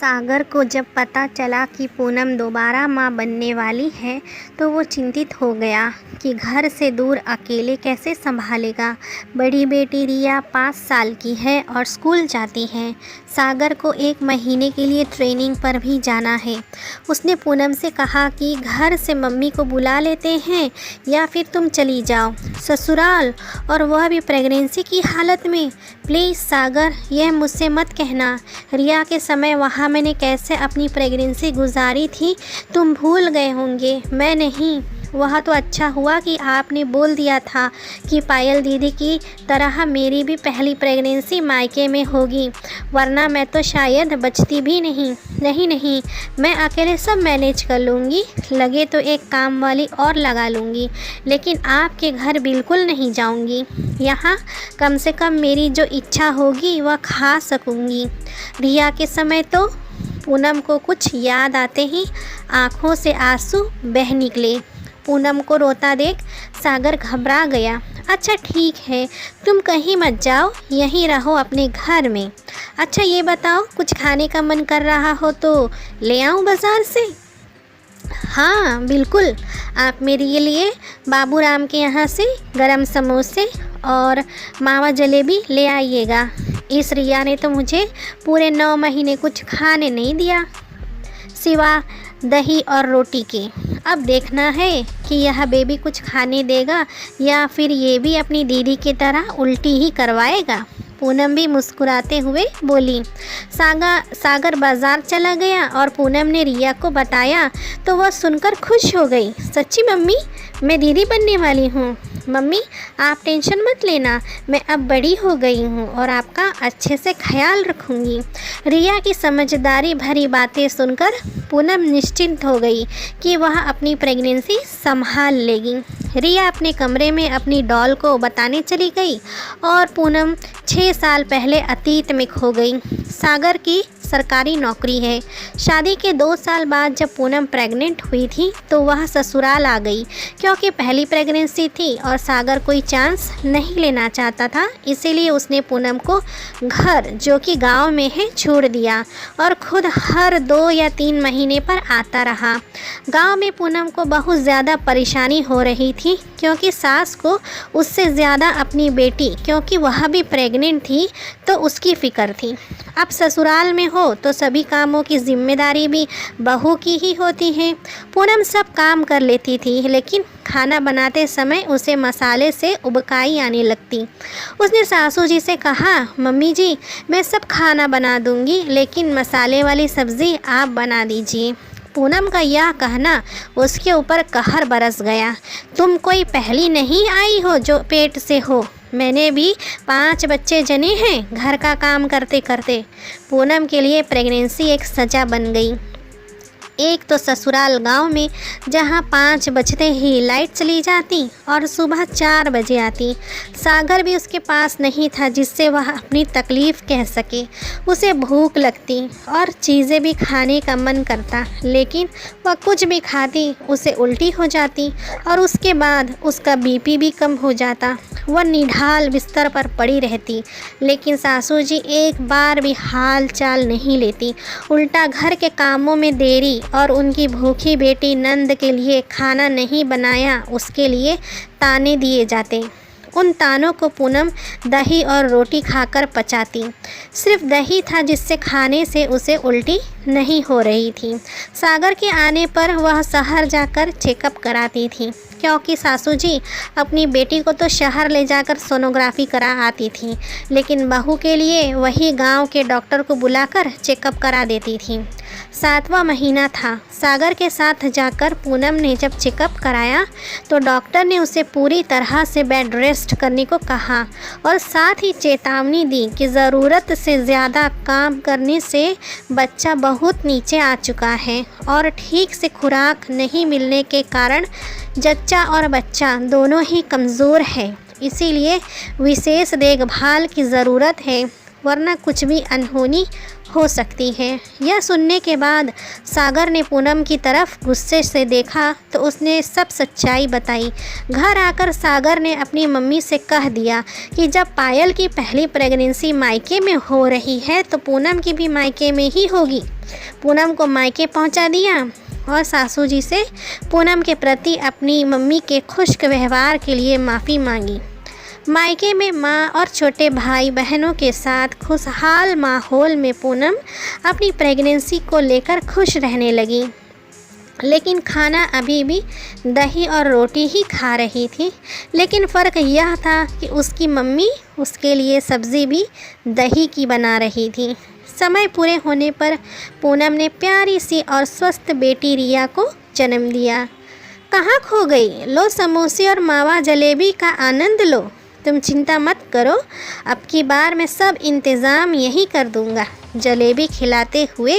सागर को जब पता चला कि पूनम दोबारा मां बनने वाली है तो वो चिंतित हो गया कि घर से दूर अकेले कैसे संभालेगा। बड़ी बेटी रिया 5 साल की है और स्कूल जाती है। सागर को 1 महीने के लिए ट्रेनिंग पर भी जाना है। उसने पूनम से कहा कि घर से मम्मी को बुला लेते हैं या फिर तुम चली जाओ ससुराल, और वह भी प्रेगनेंसी की हालत में। प्लीज़ सागर, यह मुझसे मत कहना। रिया के समय वहाँ मैंने कैसे अपनी प्रेगनेंसी गुजारी थी तुम भूल गए होंगे, मैं नहीं। वह तो अच्छा हुआ कि आपने बोल दिया था कि पायल दीदी की तरह मेरी भी पहली प्रेगनेंसी मायके में होगी, वरना मैं तो शायद बचती भी नहीं। नहीं, मैं अकेले सब मैनेज कर लूँगी, लगे तो एक काम वाली और लगा लूँगी, लेकिन आपके घर बिल्कुल नहीं जाऊँगी। यहाँ कम से कम मेरी जो इच्छा होगी वह खा सकूँगी। रिया के समय तो पूनम को कुछ याद आते ही आँखों से आंसू बह निकले। पूनम को रोता देख सागर घबरा गया। अच्छा ठीक है, तुम कहीं मत जाओ, यहीं रहो अपने घर में। अच्छा ये बताओ, कुछ खाने का मन कर रहा हो तो ले आऊँ बाज़ार से? हाँ बिल्कुल, आप मेरे लिए बाबूराम के यहाँ से गरम समोसे और मावा जलेबी ले आइएगा। इस रिया ने तो मुझे पूरे 9 महीने कुछ खाने नहीं दिया सिवा दही और रोटी के। अब देखना है कि यह बेबी कुछ खाने देगा या फिर ये भी अपनी दीदी की तरह उल्टी ही करवाएगा। पूनम भी मुस्कुराते हुए बोली। सागर बाज़ार चला गया और पूनम ने रिया को बताया तो वह सुनकर खुश हो गई। सच्ची मम्मी, मैं दीदी बनने वाली हूँ। मम्मी आप टेंशन मत लेना, मैं अब बड़ी हो गई हूँ और आपका अच्छे से ख्याल रखूँगी। रिया की समझदारी भरी बातें सुनकर पूनम निश्चिंत हो गई कि वह अपनी प्रेगनेंसी संभाल लेगी। रिया अपने कमरे में अपनी डॉल को बताने चली गई और पूनम 6 साल पहले अतीत में खो गई। सागर की सरकारी नौकरी है। शादी के 2 साल बाद जब पूनम प्रेग्नेंट हुई थी तो वह ससुराल आ गई, क्योंकि पहली प्रेगनेंसी थी और सागर कोई चांस नहीं लेना चाहता था। इसीलिए उसने पूनम को घर, जो कि गांव में है, छोड़ दिया और खुद हर 2 या 3 महीने पर आता रहा। गांव में पूनम को बहुत ज़्यादा परेशानी हो रही थी, क्योंकि सास को उससे ज़्यादा अपनी बेटी, क्योंकि वह भी प्रेग्नेंट थी, तो उसकी फ़िक्र थी। अब ससुराल में हो तो सभी कामों की जिम्मेदारी भी बहू की ही होती है। पूनम सब काम कर लेती थी, लेकिन खाना बनाते समय उसे मसाले से उबकाई आने लगती। उसने सासू जी से कहा, मम्मी जी मैं सब खाना बना दूंगी, लेकिन मसाले वाली सब्ज़ी आप बना दीजिए। पूनम का यह कहना उसके ऊपर कहर बरस गया। तुम कोई पहली नहीं आई हो जो पेट से हो, मैंने भी 5 बच्चे जने हैं घर का काम करते करते। पूनम के लिए प्रेगनेंसी एक सज़ा बन गई। एक तो ससुराल गांव में, जहां 5 बजते ही लाइट चली जाती और सुबह 4 बजे आती। सागर भी उसके पास नहीं था जिससे वह अपनी तकलीफ़ कह सके। उसे भूख लगती और चीज़ें भी खाने का मन करता, लेकिन वह कुछ भी खाती उसे उल्टी हो जाती और उसके बाद उसका बीपी भी कम हो जाता। वह निढाल बिस्तर पर पड़ी रहती, लेकिन सासू जी एक बार भी हाल चाल नहीं लेती। उल्टा घर के कामों में देरी और उनकी भूखी बेटी नंद के लिए खाना नहीं बनाया, उसके लिए ताने दिए जाते। उन तानों को पूनम दही और रोटी खाकर पचाती। सिर्फ दही था जिससे खाने से उसे उल्टी नहीं हो रही थी। सागर के आने पर वह शहर जाकर चेकअप कराती थी, क्योंकि सासू जी अपनी बेटी को तो शहर ले जाकर सोनोग्राफी करा आती थी, लेकिन बहू के लिए वही गांव के डॉक्टर को बुलाकर चेकअप करा देती थी। 7वां महीना था। सागर के साथ जाकर पूनम ने जब चेकअप कराया तो डॉक्टर ने उसे पूरी तरह से बेड रेस्ट करने को कहा और साथ ही चेतावनी दी कि ज़रूरत से ज़्यादा काम करने से बच्चा बहुत नीचे आ चुका है और ठीक से खुराक नहीं मिलने के कारण जच्चा और बच्चा दोनों ही कमज़ोर है। इसीलिए विशेष देखभाल की ज़रूरत है, वरना कुछ भी अनहोनी हो सकती है। यह सुनने के बाद सागर ने पूनम की तरफ गुस्से से देखा तो उसने सब सच्चाई बताई। घर आकर सागर ने अपनी मम्मी से कह दिया कि जब पायल की पहली प्रेगनेंसी मायके में हो रही है तो पूनम की भी मायके में ही होगी। पूनम को मायके पहुंचा दिया और सासू जी से पूनम के प्रति अपनी मम्मी के खुश्क व्यवहार के लिए माफ़ी मांगी। मायके में माँ और छोटे भाई बहनों के साथ खुशहाल माहौल में पूनम अपनी प्रेगनेंसी को लेकर खुश रहने लगी। लेकिन खाना अभी भी दही और रोटी ही खा रही थी। लेकिन फ़र्क यह था कि उसकी मम्मी उसके लिए सब्ज़ी भी दही की बना रही थी। समय पूरे होने पर पूनम ने प्यारी सी और स्वस्थ बेटी रिया को जन्म दिया। कहाँ खो गई? लो समोसे और मावा जलेबी का आनंद लो। तुम चिंता मत करो, अब की बार मैं सब इंतज़ाम यही कर दूंगा, जलेबी खिलाते हुए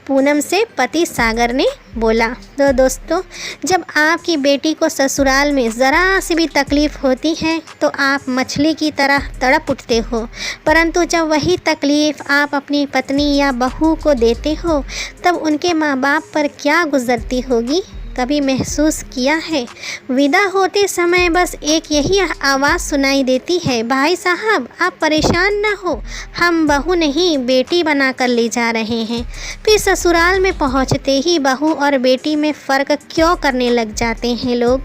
पूनम से पति सागर ने बोला। तो दोस्तों, जब आपकी बेटी को ससुराल में ज़रा सी भी तकलीफ़ होती है तो आप मछली की तरह तड़प उठते हो, परंतु जब वही तकलीफ़ आप अपनी पत्नी या बहू को देते हो तब उनके माँ बाप पर क्या गुज़रती होगी, कभी महसूस किया है? विदा होते समय बस एक यही आवाज़ सुनाई देती है, भाई साहब आप परेशान ना हो, हम बहू नहीं बेटी बना कर ले जा रहे हैं। फिर ससुराल में पहुंचते ही बहू और बेटी में फ़र्क क्यों करने लग जाते हैं लोग?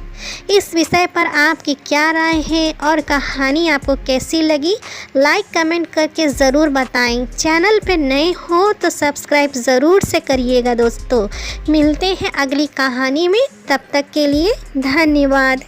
इस विषय पर आपकी क्या राय है और कहानी आपको कैसी लगी? लाइक कमेंट करके ज़रूर बताएं। चैनल पे नए हो तो सब्सक्राइब ज़रूर से करिएगा दोस्तों। मिलते हैं अगली कहानी में, तब तक के लिए धन्यवाद।